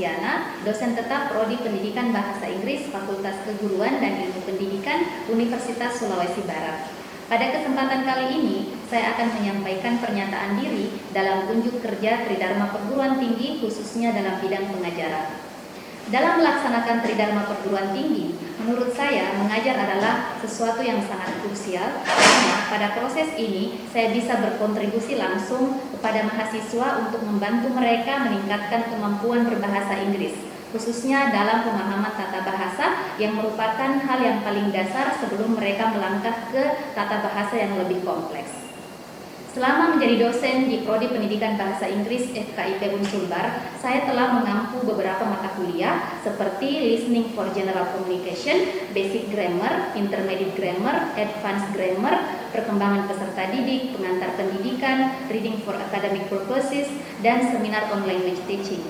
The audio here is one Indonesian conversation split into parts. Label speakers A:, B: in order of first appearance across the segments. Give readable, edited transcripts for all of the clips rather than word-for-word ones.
A: Luciana, dosen tetap Prodi Pendidikan Bahasa Inggris Fakultas Keguruan dan Ilmu Pendidikan Universitas Sulawesi Barat. Pada kesempatan kali ini, saya akan menyampaikan pernyataan diri dalam unjuk kerja Tridharma Perguruan Tinggi khususnya dalam bidang pengajaran. Dalam melaksanakan Tridharma Perguruan Tinggi, menurut saya mengajar adalah sesuatu yang sangat krusial karena pada proses ini saya bisa berkontribusi langsung kepada mahasiswa untuk membantu mereka meningkatkan kemampuan berbahasa Inggris, khususnya dalam pemahaman tata bahasa yang merupakan hal yang paling dasar sebelum mereka melangkah ke tata bahasa yang lebih kompleks. Selama menjadi dosen di Prodi Pendidikan Bahasa Inggris FKIP Unsulbar, saya telah mengampu beberapa mata kuliah seperti Listening for General Communication, Basic Grammar, Intermediate Grammar, Advanced Grammar, Perkembangan Peserta Didik, Pengantar Pendidikan, Reading for Academic Purposes, dan Seminar on Language Teaching.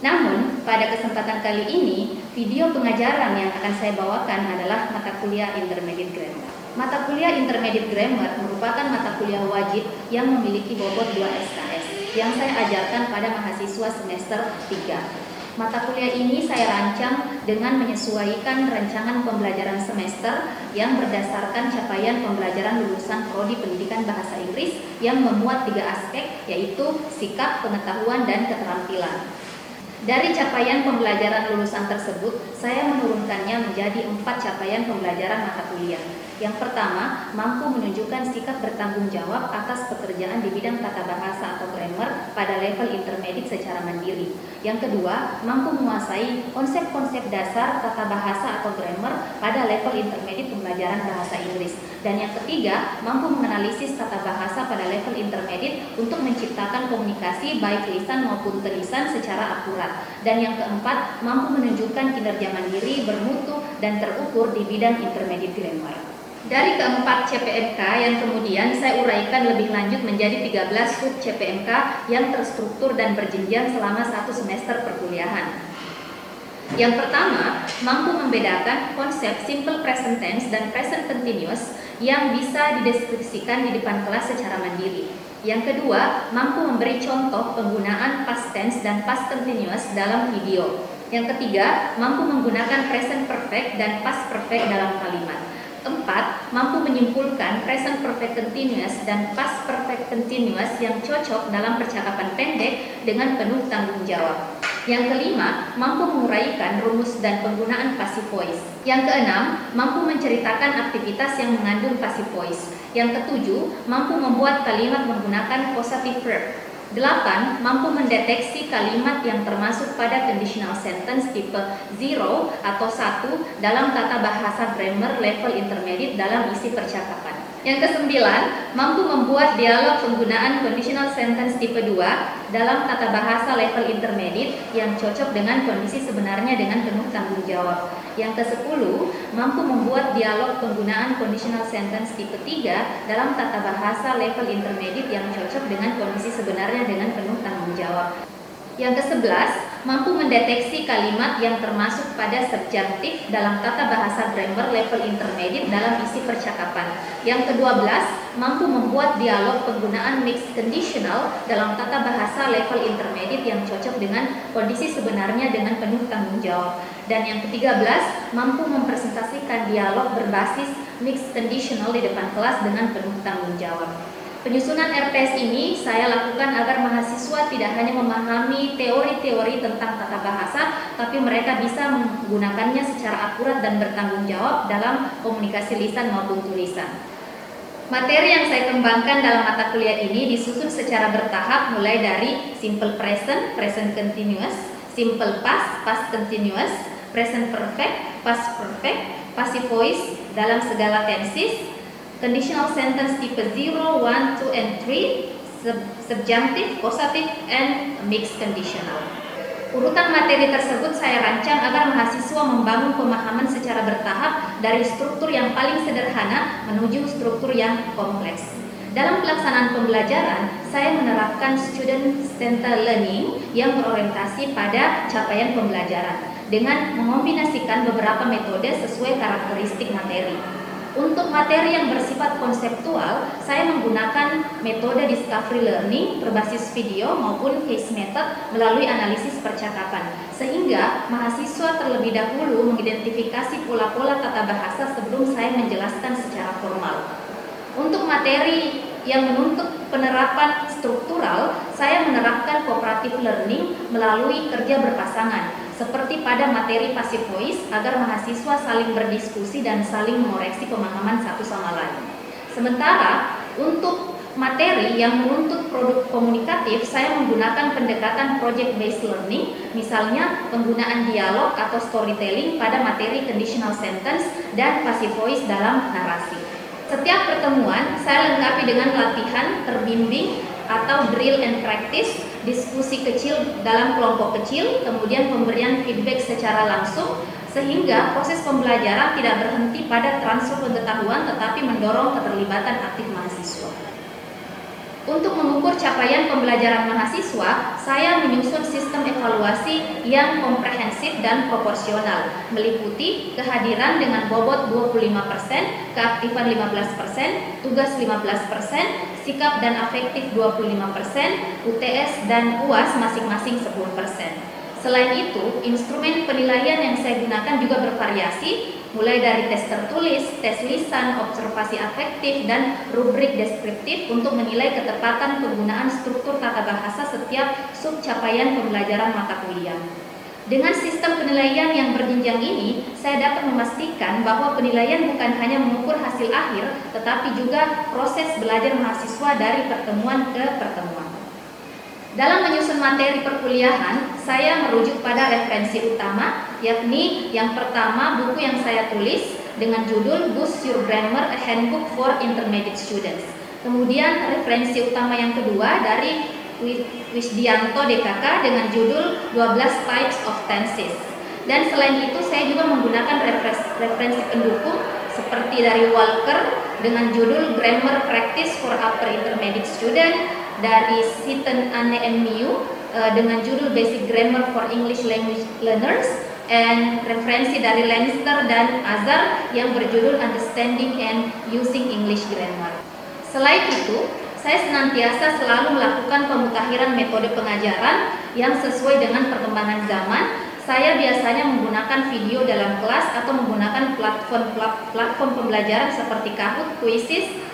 A: Namun, pada kesempatan kali ini, video pengajaran yang akan saya bawakan adalah mata kuliah Intermediate Grammar. Mata kuliah Intermediate Grammar merupakan mata kuliah wajib yang memiliki bobot 2 SKS yang saya ajarkan pada mahasiswa semester 3. Mata kuliah ini saya rancang dengan menyesuaikan rancangan pembelajaran semester yang berdasarkan capaian pembelajaran lulusan Prodi Pendidikan Bahasa Inggris yang memuat 3 aspek, yaitu sikap, pengetahuan, dan keterampilan. Dari capaian pembelajaran lulusan tersebut, saya menurunkannya menjadi 4 capaian pembelajaran mata kuliah. Yang pertama, mampu menunjukkan sikap bertanggung jawab atas pekerjaan di bidang tata bahasa atau grammar pada level intermediate secara mandiri. Yang kedua, mampu menguasai konsep-konsep dasar tata bahasa atau grammar pada level intermediate pembelajaran bahasa Inggris. Dan yang ketiga, mampu menganalisis tata bahasa pada level intermediate untuk menciptakan komunikasi baik lisan maupun tulisan secara akurat. Dan yang keempat, mampu menunjukkan kinerja mandiri, bermutu, dan terukur di bidang intermediate grammar. Dari keempat CPMK yang kemudian saya uraikan lebih lanjut menjadi 13 sub CPMK yang terstruktur dan berjenjang selama 1 semester perkuliahan. Yang pertama, mampu membedakan konsep simple present tense dan present continuous yang bisa dideskripsikan di depan kelas secara mandiri. Yang kedua, mampu memberi contoh penggunaan past tense dan past continuous dalam video. Yang ketiga, mampu menggunakan present perfect dan past perfect dalam kalimat. 4. Mampu menyimpulkan present perfect continuous dan past perfect continuous yang cocok dalam percakapan pendek dengan penuh tanggung jawab. Yang kelima, mampu menguraikan rumus dan penggunaan passive voice. Yang keenam, mampu menceritakan aktivitas yang mengandung passive voice. Yang ketujuh, mampu membuat kalimat menggunakan causative verb. 8. Mampu mendeteksi kalimat yang termasuk pada conditional sentence tipe 0 atau 1 dalam tata bahasa grammar level intermediate dalam isi percakapan. Yang kesembilan, mampu membuat dialog penggunaan conditional sentence tipe 2 dalam tata bahasa level intermediate yang cocok dengan kondisi sebenarnya dengan penuh tanggung jawab. Yang kesepuluh, mampu membuat dialog penggunaan conditional sentence tipe 3 dalam tata bahasa level intermediate yang cocok dengan kondisi sebenarnya dengan penuh tanggung jawab. Yang ke-11, mampu mendeteksi kalimat yang termasuk pada subjunctive dalam tata bahasa grammar level intermediate dalam isi percakapan. Yang ke-12, mampu membuat dialog penggunaan mixed conditional dalam tata bahasa level intermediate yang cocok dengan kondisi sebenarnya dengan penuh tanggung jawab. Dan yang ke-13, mampu mempresentasikan dialog berbasis mixed conditional di depan kelas dengan penuh tanggung jawab. Penyusunan RTS ini saya lakukan agar mahasiswa tidak hanya memahami teori-teori tentang tata bahasa, tapi mereka bisa menggunakannya secara akurat dan bertanggung jawab dalam komunikasi lisan maupun tulisan. Materi yang saya kembangkan dalam mata kuliah ini disusun secara bertahap mulai dari simple present, present continuous, simple past, past continuous, present perfect, past perfect, passive voice dalam segala tenses, conditional sentence tipe 0, 1, 2, and 3, subjunctive, causative, and mixed conditional. Urutan materi tersebut saya rancang agar mahasiswa membangun pemahaman secara bertahap dari struktur yang paling sederhana menuju struktur yang kompleks. Dalam pelaksanaan pembelajaran, saya menerapkan student-centered learning yang berorientasi pada capaian pembelajaran dengan mengombinasikan beberapa metode sesuai karakteristik materi. Untuk materi yang bersifat konseptual, saya menggunakan metode discovery learning berbasis video maupun case method melalui analisis percakapan, sehingga mahasiswa terlebih dahulu mengidentifikasi pola-pola tata bahasa sebelum saya menjelaskan secara formal. Untuk materi yang menuntut penerapan struktural, saya menerapkan cooperative learning melalui kerja berpasangan, seperti pada materi passive voice, agar mahasiswa saling berdiskusi dan saling mengoreksi pemahaman satu sama lain. Sementara untuk materi yang menuntut produk komunikatif, saya menggunakan pendekatan project based learning, misalnya penggunaan dialog atau storytelling pada materi conditional sentence dan passive voice dalam narasi. Setiap pertemuan saya lengkapi dengan latihan terbimbing atau drill and practice, diskusi kecil dalam kelompok kecil, kemudian pemberian feedback secara langsung, sehingga proses pembelajaran tidak berhenti pada transfer pengetahuan tetapi mendorong keterlibatan aktif mahasiswa. Untuk mengukur capaian pembelajaran mahasiswa, saya menyusun sistem evaluasi yang komprehensif dan proporsional, meliputi kehadiran dengan bobot 25%, keaktifan 15%, tugas 15%, sikap dan afektif 25%, UTS dan UAS masing-masing 10%. Selain itu, instrumen penilaian yang saya gunakan juga bervariasi, mulai dari tes tertulis, tes lisan, observasi afektif, dan rubrik deskriptif untuk menilai ketepatan penggunaan struktur tata bahasa setiap subcapaian pembelajaran mata kuliah. Dengan sistem penilaian yang berjenjang ini, saya dapat memastikan bahwa penilaian bukan hanya mengukur hasil akhir, tetapi juga proses belajar mahasiswa dari pertemuan ke pertemuan. Dalam menyusun materi perkuliahan, saya merujuk pada referensi utama, yakni yang pertama buku yang saya tulis dengan judul Boost Your Grammar, A Handbook for Intermediate Students. Kemudian referensi utama yang kedua dari Wisdianto DKK dengan judul 12 Types of Tenses. Dan selain itu saya juga menggunakan referensi pendukung seperti dari Walker dengan judul Grammar Practice for Upper Intermediate Student, dari Seaton Anne and Miu dengan judul Basic Grammar for English Language Learners, dan referensi dari Lanster dan Azar yang berjudul Understanding and Using English Grammar. Selain itu, saya senantiasa selalu melakukan pemutakhiran metode pengajaran yang sesuai dengan perkembangan zaman. Saya biasanya menggunakan video dalam kelas atau menggunakan platform pembelajaran seperti Kahoot, Quizzes,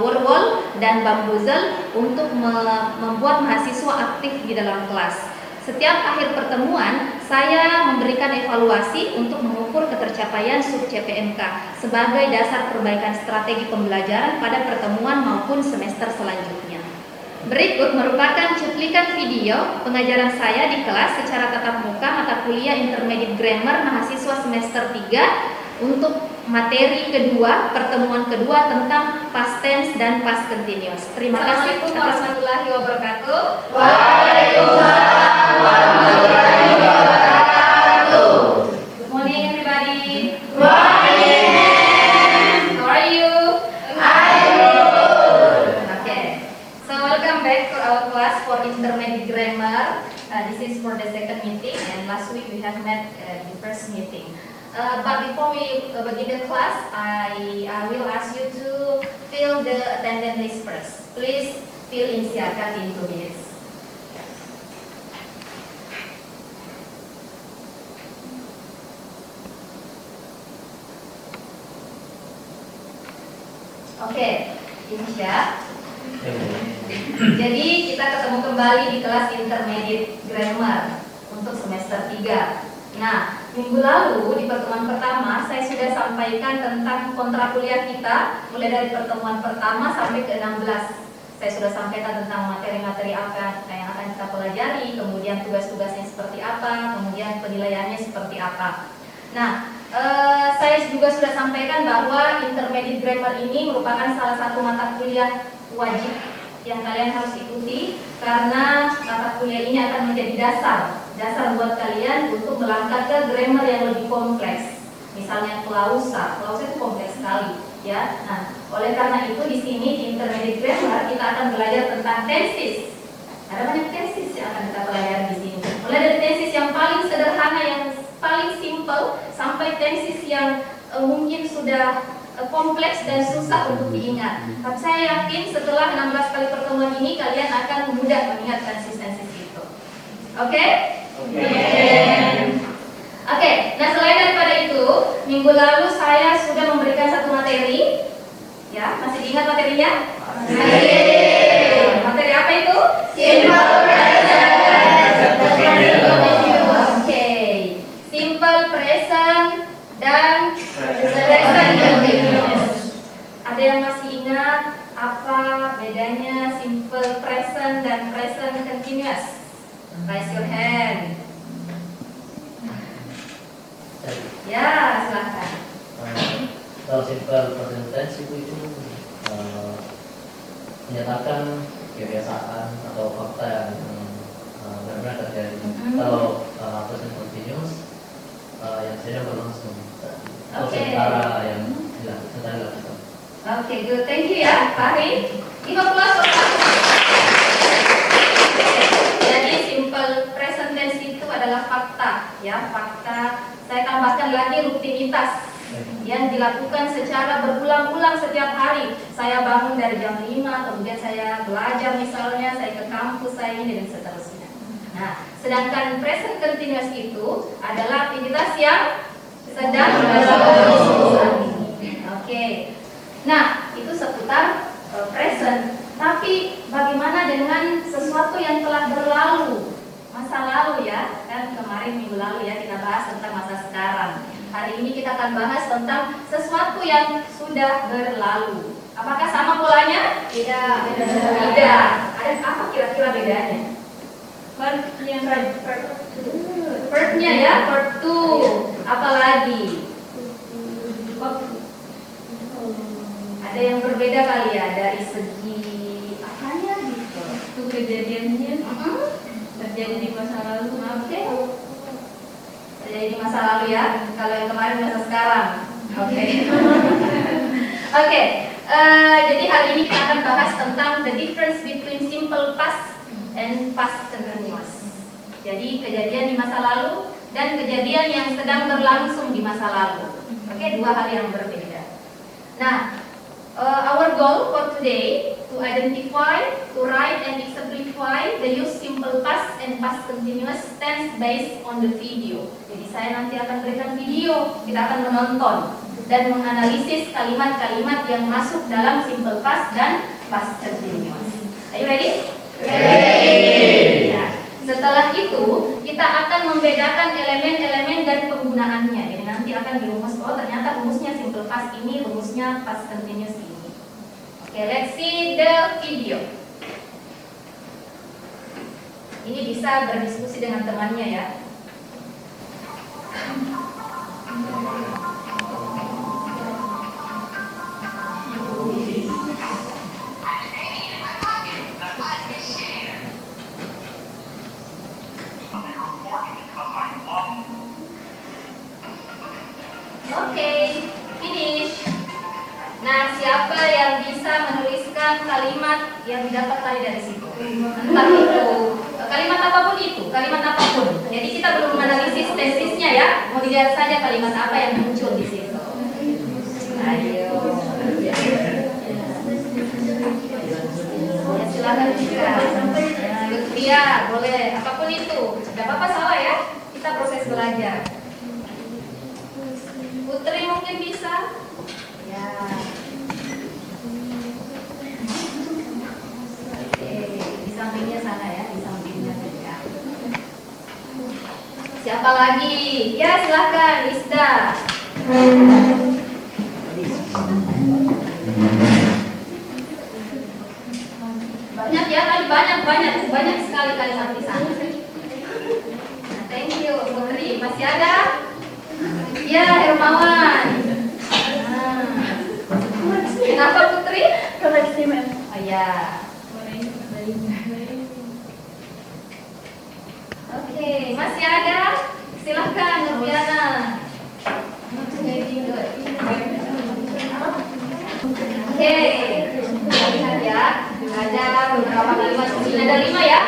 A: Wordwall, dan Bamboozle untuk membuat mahasiswa aktif di dalam kelas. Setiap akhir pertemuan, saya memberikan evaluasi untuk mengukur ketercapaian sub CPMK sebagai dasar perbaikan strategi pembelajaran pada pertemuan maupun semester selanjutnya. Berikut merupakan cuplikan video pengajaran saya di kelas secara tatap muka mata kuliah Intermediate Grammar mahasiswa semester 3 untuk materi kedua, pertemuan kedua tentang past tense dan past continuous. Terima kasih. Assalamualaikum warahmatullahi wabarakatuh.
B: Waalaikumsalam warahmatullahi wabarakatuh.
A: Good morning everybody.
B: Good morning.
A: How are you?
B: I'm good.
A: Okay. So welcome back to our class for Intermediate Grammar. This is for the second meeting, and last week we have met the first meeting. But before we begin the class, I will ask you to fill the attendance list first. Please fill in silakan in 2 minutes. Oke, Insya. Jadi kita ketemu kembali di kelas Intermediate Grammar untuk semester 3. Nah, minggu lalu di pertemuan pertama saya sudah sampaikan tentang kontra kuliah kita mulai dari pertemuan pertama sampai ke 16. Saya sudah sampaikan tentang materi-materi apa yang akan kita pelajari, kemudian tugas-tugasnya seperti apa, kemudian penilaiannya seperti apa. Nah, saya juga sudah sampaikan bahwa Intermediate Grammar ini merupakan salah satu mata kuliah wajib yang kalian harus ikuti, karena mata kuliah ini akan menjadi dasar buat kalian untuk melangkah ke grammar yang lebih kompleks. Misalnya klausa itu kompleks sekali, ya. Nah, oleh karena itu di sini di Intermediate Grammar kita akan belajar tentang tenses. Ada banyak tenses yang akan kita pelajari di sini. Mulai dari tenses yang paling sederhana, yang paling simple, sampai tenses yang mungkin sudah kompleks dan susah untuk diingat. Tapi saya yakin setelah 16 kali pertemuan ini kalian akan mudah mengingat tenses itu. Oke? Oke, nah selain daripada itu, minggu lalu saya sudah memberikan satu materi. Ya, masih diingat materinya? Materi apa itu?
B: Simple present.
A: Oke, simple present dan present continuous. Ada yang masih ingat apa bedanya simple present dan present continuous? Raise your hand. Ya, silakan.
C: Kalau simple present tense itu menyatakan kebiasaan atau fakta yang benar-benar terjadi. Kalau present continuous yang sedang berlangsung atau sementara yang sedang dilakukan.
A: Oke, good. Thank you ya, Pak Rin. 50 soal. Jadi simple present tense itu adalah fakta, ya, fakta. Saya tambahkan lagi rutinitas yang dilakukan secara berulang-ulang setiap hari. Saya bangun dari jam 5, kemudian saya belajar misalnya, saya ke kampus saya ini dan seterusnya. Nah, sedangkan present continuous itu adalah aktivitas yang sedang berlangsung saat ini. Oke. Nah, itu seputar present. Tapi bagaimana dengan sesuatu yang telah berlalu? Masa lalu ya, kan kemarin minggu lalu ya kita bahas tentang masa sekarang. Hari ini kita akan bahas tentang sesuatu yang sudah berlalu. Apakah sama polanya? Tidak. Tidak. Ada apa kira-kira bedanya? Verb-nya ya, verb to. Apalagi? Ada yang berbeda kali ya dari segi apanya gitu?
D: Itu kejadiannya terjadi di masa lalu.
A: Oke. Terjadi di masa lalu ya. Kalau yang kemarin masa sekarang. Oke. Oke. Jadi hari ini kita akan bahas tentang the difference between simple past and past continuous. Jadi kejadian di masa lalu dan kejadian yang sedang berlangsung di masa lalu. Oke, dua hal yang berbeda. Nah, our goal for today to identify, to write and exemplify the use simple past and past continuous tense based on the video. Jadi saya nanti akan berikan video, kita akan menonton dan menganalisis kalimat-kalimat yang masuk dalam simple past dan past continuous. Are you ready?
B: Ready.
A: Ya. Setelah itu kita akan membedakan elemen-elemen dari penggunaannya. Jadi nanti akan dirumus, oh ternyata rumusnya simple past ini, rumusnya past continuous ini. Oke, let's see the video. Ini bisa berdiskusi dengan temannya ya. Oke, finish. Nah, siapa yang bisa menuliskan kalimat yang didapat tadi dari situ? Entah itu kalimat apapun itu, kalimat apapun. Jadi kita belum menganalisis tesisnya ya. Mau dilihat saja kalimat apa yang muncul di situ. Ayo. Ya, silakan juga. Lutfia, boleh. Apapun itu. Tidak apa-apa salah ya. Kita proses belajar. Putri mungkin bisa. Ya. Oke, di sampingnya sana ya, di sampingnya saja. Siapa lagi? Ya, silakan, Isda. Banyak ya, kali banyak sekali kalimat di sana. Nah, thank you, Putri. Masih ada? Ya, Hermawan. Kenapa Putri? Oh ya. Oke, masih ada? Silahkan, Nurbiana. Oke, lihat ya. Ada beberapa kalimat. Ini ada 5 ya.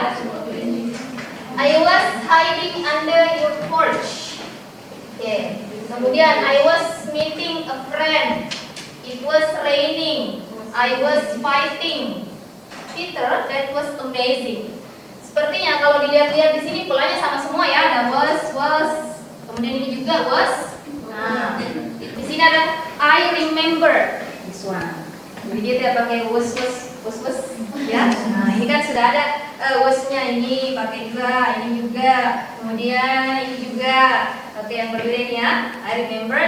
A: I was hiding under your porch. Oke. Kemudian I was meeting a friend. It was raining. I was fighting. Peter, that was amazing. Sepertinya kalau dilihat-lihat di sini polanya sama semua ya, ada was, kemudian ini juga was. Nah, di sini ada I remember this one. Jadi dia tidak pakai was, ya. Nah, ini kan sudah ada wasnya ini pakai juga, ini juga, kemudian ini juga. Oke, yang berbeda ini ya. I remember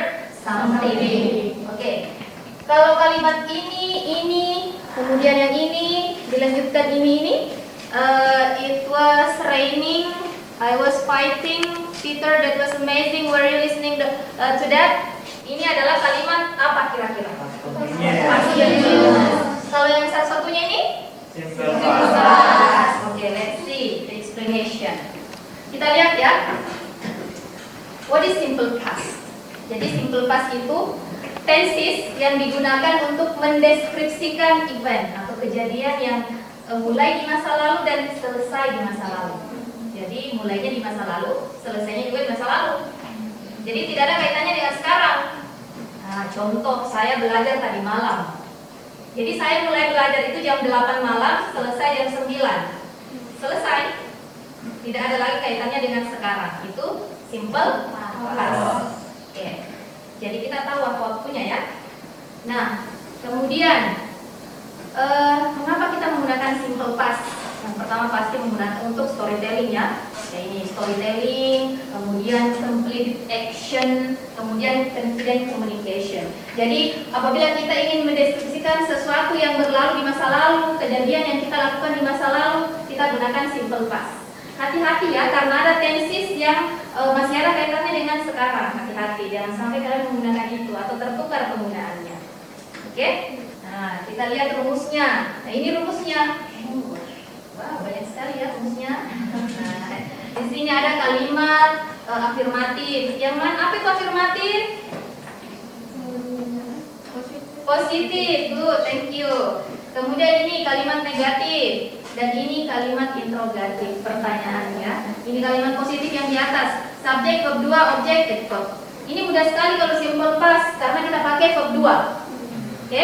A: something. Oke. Kalau kalimat ini, kemudian yang ini, dilanjutkan ini. It was raining. I was fighting. Peter, that was amazing. Were you listening to that? Ini adalah kalimat apa kira-kira? Kalau yang satunya ini?
B: Simple past.
A: Oke, let's see the explanation. Kita lihat ya. What is simple past? Jadi simple past itu tenses yang digunakan untuk mendeskripsikan event atau kejadian yang mulai di masa lalu dan selesai di masa lalu. Jadi mulainya di masa lalu, selesainya juga di masa lalu. Jadi tidak ada kaitannya dengan sekarang. Nah, contoh saya belajar tadi malam. Jadi saya mulai belajar itu jam 8 malam, selesai jam 9. Selesai. Tidak ada lagi kaitannya dengan sekarang. Itu simple past. Oke. Jadi kita tahu waktunya ya. Nah, kemudian mengapa kita menggunakan simple past? Yang pertama pasti menggunakan untuk storytelling ya. Ini storytelling, kemudian complete action, kemudian confident communication. Jadi apabila kita ingin mendeskripsikan sesuatu yang berlalu di masa lalu, kejadian yang kita lakukan di masa lalu, kita gunakan simple past. Hati-hati ya, karena ada tenses yang masih ada kaitannya dengan sekarang. Hati-hati, jangan sampai kalian menggunakan itu atau tertukar penggunaannya. Oke? Nah, kita lihat rumusnya. Nah, ini rumusnya. Wah, banyak sekali ya rumusnya. Nah, di sini ada kalimat afirmatif. Yang mana? Apa itu afirmatif? Positif. Good, thank you. Kemudian ini kalimat negatif. Dan ini kalimat interrogatif, pertanyaannya. Ini kalimat positif yang di atas. Subjek, verb 2, objek, verb. Ini mudah sekali kalau simple past karena kita pakai verb 2. Oke?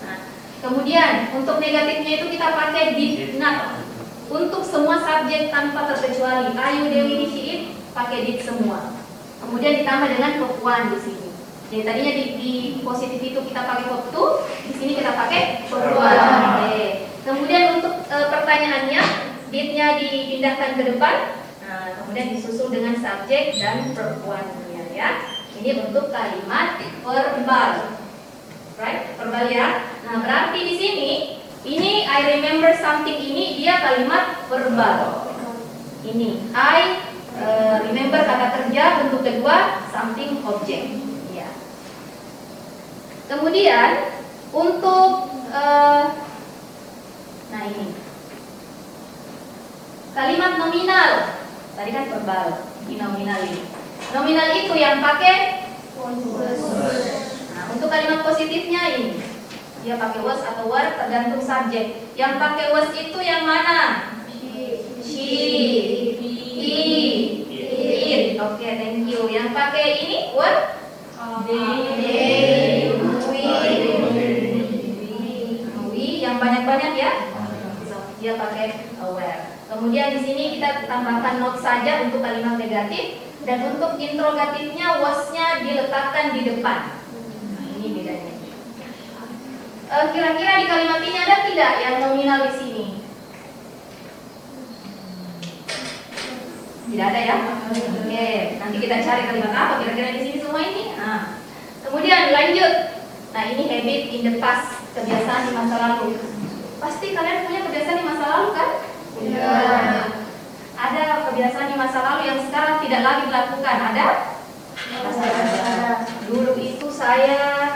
A: Nah, kemudian untuk negatifnya itu kita pakai did not. Untuk semua subjek tanpa terkecuali. Ayu, Dewi, Nishi, it, pakai did semua. Kemudian ditambah dengan verb 1 di sini. Jadi tadinya di positif itu kita pakai verb 2, di sini kita pakai verb 1. Oke. Kemudian untuk pertanyaannya, did-nya dipindahkan ke depan, nah, kemudian disusul dengan subjek dan verb 1-nya ya. Ini untuk kalimat verbal, right? Verbal ya. Nah, berarti di sini, ini I remember something ini dia kalimat verbal. Ini I remember kata kerja, bentuk kedua something object. Ya. Kemudian untuk nah ini kalimat nominal, tadi kan verbal, ini nominal ini. Nominal itu yang pakai was. Nah, untuk kalimat positifnya ini dia pakai was atau were tergantung subjek. Yang pakai was itu yang mana? She, he, it. Oke, thank you. Yang pakai ini were? They, we. Yang banyak-banyak ya? Dia pakai aware. Kemudian di sini kita tambahkan not saja untuk kalimat negatif, dan untuk interrogatifnya was-nya diletakkan di depan. Nah, ini bedanya. Kira-kira di kalimat ini ada tidak yang nominal di sini? Tidak ada ya? Oke, nanti kita cari kalimat apa kira-kira di sini semua ini. Nah, kemudian lanjut. Nah, ini habit in the past, kebiasaan di masa lalu. Pasti kalian punya kebiasaan di masa lalu kan?
B: Iya.
A: Ada kebiasaan di masa lalu yang sekarang tidak lagi dilakukan. Ada? Dulu itu saya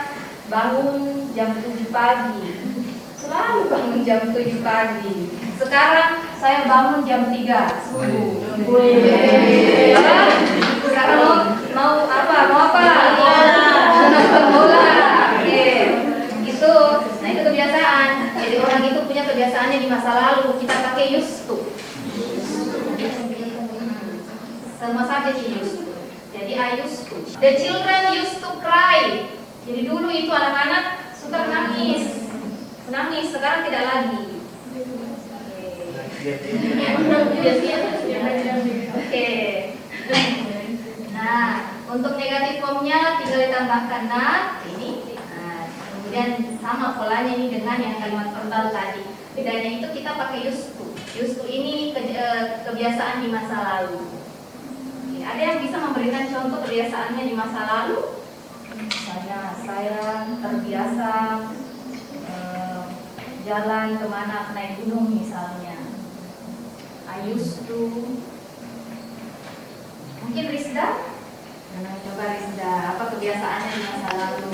A: bangun jam 7 pagi. Selalu bangun jam 7 pagi. Sekarang saya bangun jam 3 subuh. Sekarang mau apa? Nonton bola. Oke. Itu, nah itu kebiasaan. Jadi orang itu punya kebiasaannya di masa lalu. Kita pakai used to. Sama saja sih used to. Jadi I used to. The children used to cry. Jadi dulu itu anak-anak suka menangis. Menangis, sekarang tidak lagi. Oke. Nah, untuk negatif formnya tinggal ditambahkan not ini. Nah, kemudian sama polanya ini dengan yang kalimat verbal tadi. Bedanya itu kita pakai used to. Used to ini kebiasaan di masa lalu. Oke, ada yang bisa memberikan contoh kebiasaannya di masa lalu? Misalnya saya terbiasa jalan kemana, naik gunung misalnya. I used to. Mungkin Rizda? Nah, coba Rizda, apa kebiasaannya di masa lalu?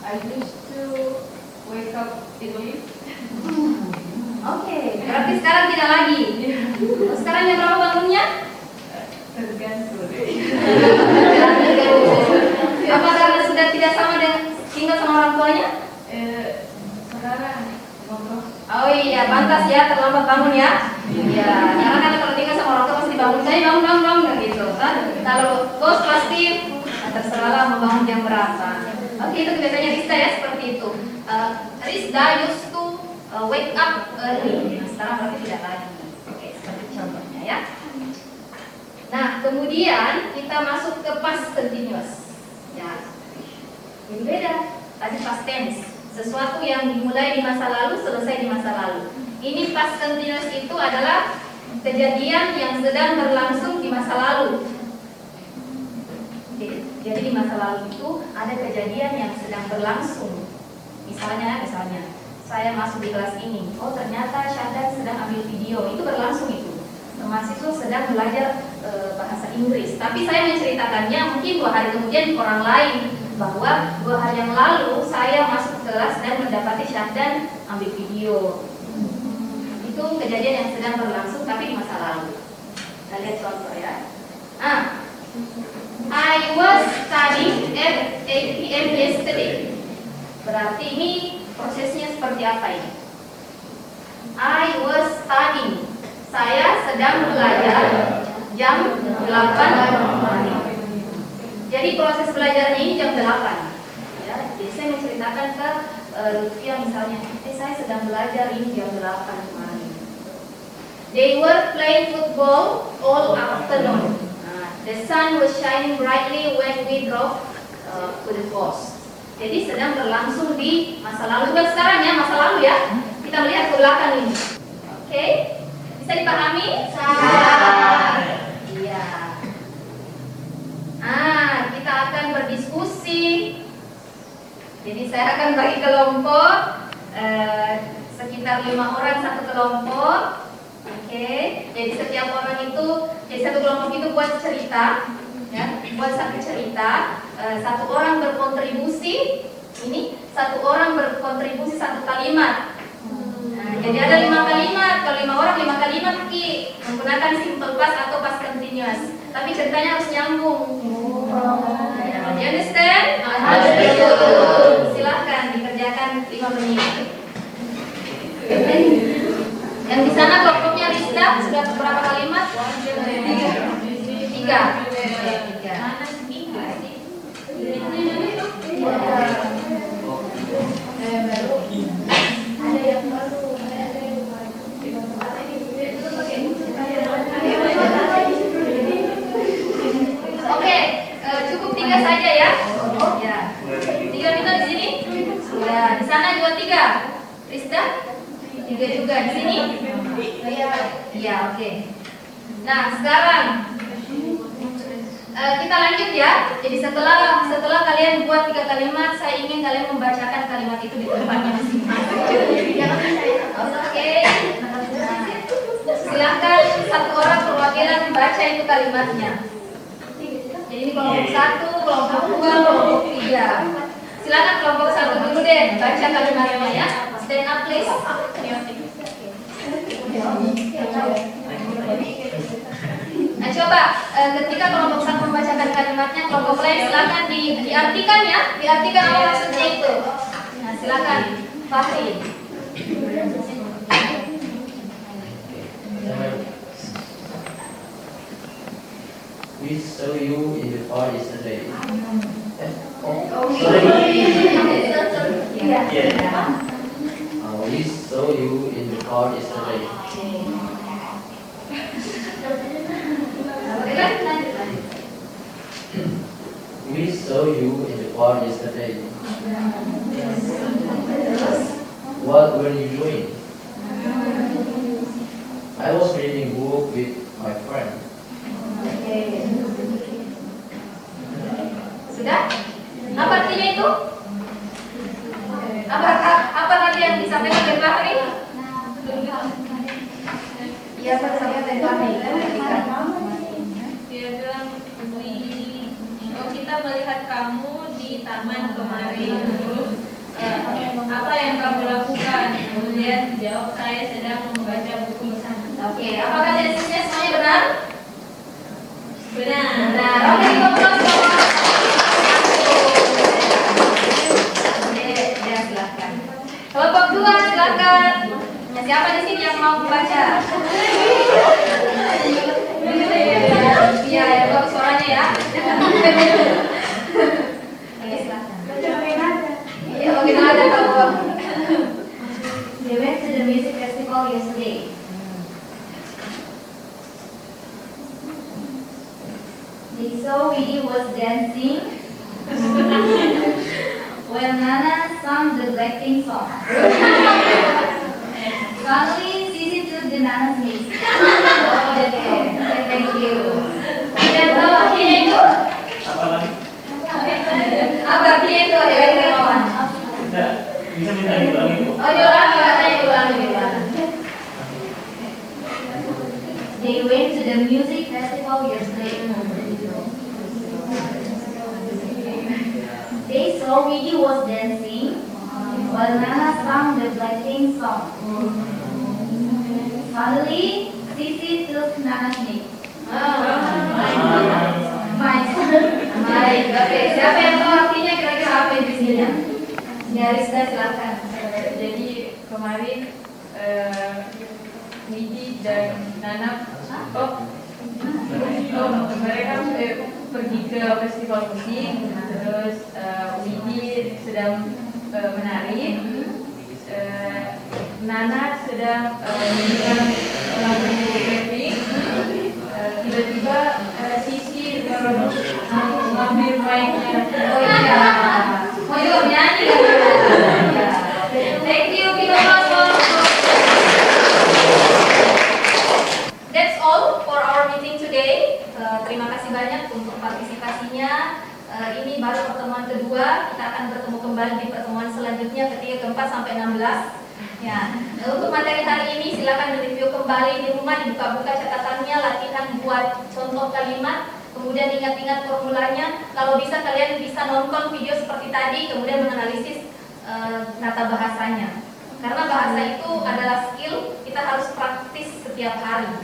D: I used to wake up early.
A: Oke, berarti sekarang tidak lagi. Sekarang jam berapa bangunnya?
D: Tergantung.
A: Apa karena sudah tidak sama dengan tinggal sama orang tuanya?
D: Sekarang ngobrol.
A: Oh iya, pantas ya terlambat bangun ya. Iya, karena kan kalau tinggal sama orang tua pasti bangun saya bangun gitu kan. Kalau bos pasti terserahlah mau bangun jam berapa. Oke, itu biasanya Rizda ya seperti itu. Rizda used to wake up early. Nah, sekarang berarti tidak lagi. Oke, seperti contohnya ya. Nah, kemudian kita masuk ke past continuous. Ya, ini beda. Tadi past tense. Sesuatu yang dimulai di masa lalu, selesai di masa lalu. Ini past continuous itu adalah kejadian yang sedang berlangsung di masa lalu. Jadi di masa lalu itu ada kejadian yang sedang berlangsung. Misalnya saya masuk di kelas ini. Oh ternyata Syahdan sedang ambil video. Itu berlangsung itu. Mahasiswa sedang belajar bahasa Inggris. Tapi saya menceritakannya mungkin 2 hari kemudian orang lain. Bahwa 2 hari yang lalu saya masuk kelas dan mendapati Syahdan ambil video. Itu kejadian yang sedang berlangsung tapi di masa lalu. Kita lihat contoh ya. I was studying at 8 p.m. yesterday. Berarti ini prosesnya seperti apa ini? I was studying. Saya sedang belajar jam 8 pagi. Jadi proses belajarnya ini jam 8. Ya, jadi saya menceritakan ke Lutfia misalnya, saya sedang belajar ini jam 8 kemarin. They were playing football all afternoon. The sun was shining brightly when we drove to the coast. Jadi sedang berlangsung di masa lalu. Bukan sekarang ya, masa lalu ya. Kita melihat ke belakang ini. Oke, bisa dipahami? Iya. Kita akan berdiskusi. Jadi saya akan bagi kelompok sekitar 5 orang satu kelompok. Oke, jadi setiap orang itu, jadi satu kelompok itu buat cerita, ya, buat satu cerita. Satu orang berkontribusi, ini satu orang berkontribusi 1 kalimat. Jadi ada 5 kalimat, kalau 5 orang 5 kalimat menggunakan simple past atau past continuous. Tapi ceritanya harus nyambung. You understand? Silahkan dikerjakan 5 menit. Yang di sana kelompoknya Rizda sudah berapa kalimat? 3. Ada yang baru. Oke, cukup 3 saja ya. Ya. 3 minta di sini. Sudah. Di sana juga 3. Rizda? 3 juga di sini. Iya, oke. Nah, sekarang kita lanjut ya. Jadi setelah kalian buat 3 kalimat, saya ingin kalian membacakan kalimat itu di tempatnya masing-masing. Oke. Silakan satu orang perwakilan baca itu kalimatnya. Jadi ini kelompok 1, kelompok 2, kelompok 3. Silakan kelompok 1 dulu deh, baca kalimatnya ya. Stand up please. Nah coba ketika kelompok 1 membacakan kalimatnya, kelompok lain silakan diartikan ya, diartikan apa maksudnya itu. Nah silakan Fahri.
C: We saw you in the car yesterday.
A: Iya.
C: We saw you in the park yesterday.
A: Oke, lanjut.
C: We saw you in the park yesterday. What were you doing? I was reading book with my friend.
A: Oke. Sudah? Apa artinya itu? Apa tadi yang disampaikan oleh Bahri? Iya, saya dari Bahri.
D: Dia bilang, kita melihat kamu di taman kemarin. Terus apa yang kamu lakukan? Kemudian jawab, saya sedang membaca buku bersama.
A: Oke, apakah desisnya semuanya benar?
D: Benar.
A: Benar. Oke, ngobrol semua. Oke, ya silakan. Kelompok 2 silakan. Nah, siapa di sini yang mau membaca? Iya, ya, bagus suaranya ya. Oke, silakan. Iya, bagaimana kalau
E: They went to the music festival yesterday. They saw Willie was dancing when Nana sang the Blackpink song. Suddenly, Sissy took the Nana's mix.
A: Oh, oke. Thank you. Dan tahu artinya itu?
B: Apa lagi?
A: Apa artinya itu? Ya, kawan.
B: Tidak, bisa minta diulangi Bu.
A: Oh, diulangi, katanya diulangi.
E: They went to the music festival yesterday. They saw Willie was dancing while Nana sang the Blackpink song. Suddenly, Sissy took Nana's mic.
A: Baik, oke. Siapa yang tahu artinya kira-kira apa itu isinya? Rizda silakan.
D: Jadi kemarin Widi dan Nana mereka pergi ke festival musik, terus Widi sedang menari, Nana sedang mendengar lagu Blackpink. Tiba-tiba Sissy mengambil mic-nya.
A: Oh iya. Mau juga menyanyi kan? Thank you, That's all for our meeting today. Terima kasih banyak untuk partisipasinya. Ini baru pertemuan kedua. Kita akan bertemu kembali di pertemuan selanjutnya ketiga, keempat sampai 16. Ya, untuk materi hari ini silakan direview kembali di rumah, dibuka-buka catatannya, latihan buat contoh kalimat, kemudian ingat-ingat formulanya. Kalau bisa kalian bisa nonton video seperti tadi, kemudian menganalisis nata bahasanya. Karena bahasa itu adalah skill, kita harus praktis setiap hari.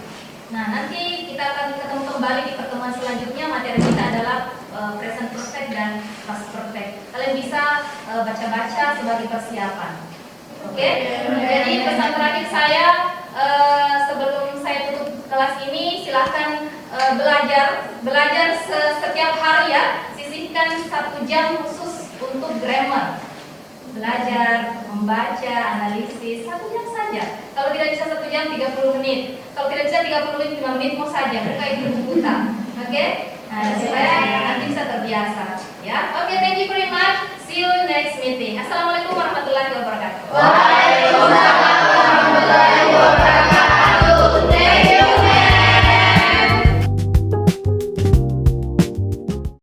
A: Nah, nanti kita akan ketemu kembali di pertemuan selanjutnya. Materi kita adalah present perfect dan past perfect. Kalian bisa baca-baca sebagai persiapan. Oke? Jadi pesan terakhir saya sebelum saya tutup kelas ini, silahkan belajar setiap hari ya. Sisihkan 1 jam khusus untuk grammar. Belajar, membaca, analisis 1 jam saja. Kalau tidak bisa 1 jam 30 menit. Kalau tidak bisa 30 menit 5 menit mau saja. Buka itu buku buta. Oke? Nah, supaya nanti bisa terbiasa. Ya. Oke, thank you very much. See you next meeting. Assalamualaikum warahmatullahi wabarakatuh.